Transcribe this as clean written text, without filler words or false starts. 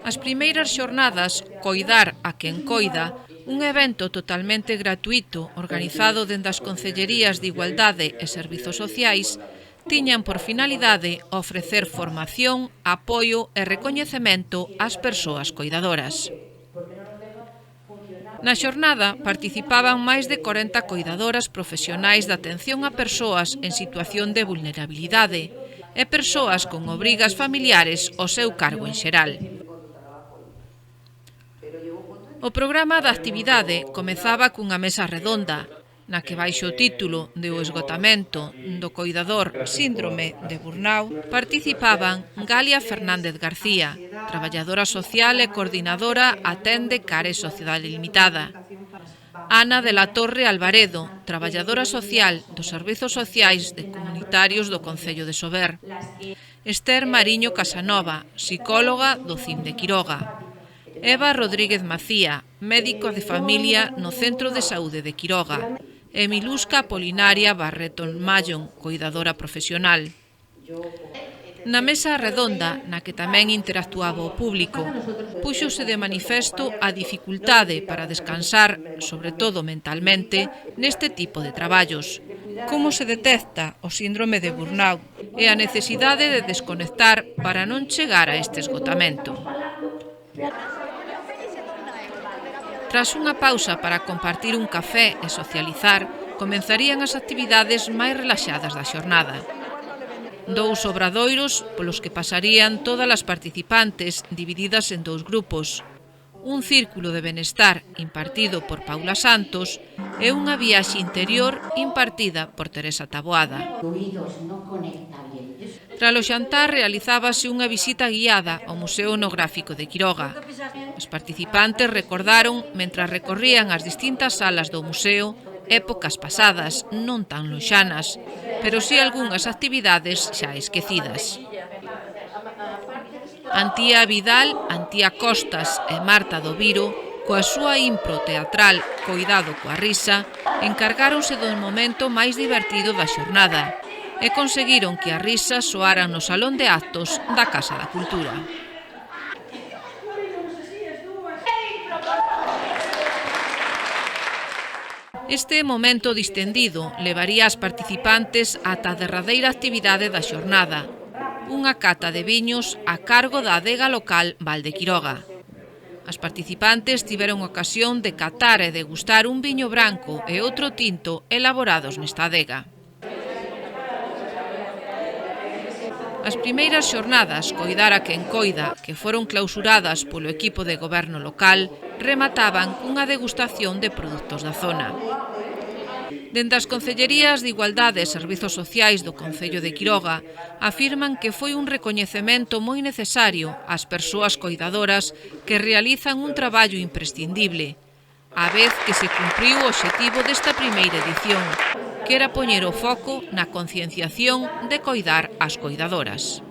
As primeiras xornadas Coidar a quen coida, un evento totalmente gratuito organizado dende as Concellerías de Igualdade e Servizos Sociais, tiñan por finalidade ofrecer formación, apoio e recoñecemento ás persoas coidadoras. Na xornada participaban máis de 40 coidadoras profesionais de atención a persoas en situación de vulnerabilidade e persoas con obrigas familiares ao seu cargo en xeral. O programa da actividade comezaba cunha mesa redonda, na que baixo o título de O esgotamento do coidador síndrome de burnout participaban Galia Fernández García, traballadora social e coordinadora Atende Care Sociedade Limitada, Ana de la Torre Alvaredo, traballadora social dos Servizos Sociais de Comunitarios do Concello de Sober, Esther Mariño Casanova, psicóloga do CIM de Quiroga, Eva Rodríguez Macía, médico de familia no Centro de Saúde de Quiroga, e Milusca Apolinaria Barreton Mallon, coidadora profesional. Na mesa redonda, na que tamén interactuaba o público, púxose de manifesto a dificultade para descansar, sobre todo mentalmente, neste tipo de traballos, como se detecta o síndrome de burnout e a necesidade de desconectar para non chegar a este esgotamento. Tras unha pausa para compartir un café e socializar, comenzarían as actividades máis relaxadas da xornada. Dous obradoiros polos que pasarían todas as participantes divididas en dous grupos, un círculo de benestar impartido por Paula Santos e unha viaxe interior impartida por Teresa Taboada. Tras o xantar realizábase unha visita guiada ao Museo Etnográfico de Quiroga. Os participantes recordaron, mentras recorrían as distintas salas do museo, épocas pasadas, non tan lonxanas, pero si algunhas actividades xa esquecidas. Antía Vidal, Antía Costas e Marta do Viro, coa súa impro teatral Coidado coa risa, encargáronse do momento máis divertido da xornada e conseguiron que as risas soaran no salón de actos da Casa da Cultura. Este momento distendido levaría as participantes ata a derradeira actividade da xornada, unha cata de viños a cargo da adega local Valde Quiroga. As participantes tiveron ocasión de catar e degustar un viño branco e outro tinto elaborados nesta adega. As primeiras xornadas Coidar a quen coida, que foron clausuradas polo equipo de goberno local, remataban cunha degustación de produtos da zona. Dende as Concellerías de Igualdade e Servizos Sociais do Concello de Quiroga afirman que foi un recoñecemento moi necesario ás persoas coidadoras que realizan un traballo imprescindible, á vez que se cumpriu o obxectivo desta primeira edición, que era poñer o foco na concienciación de coidar as coidadoras.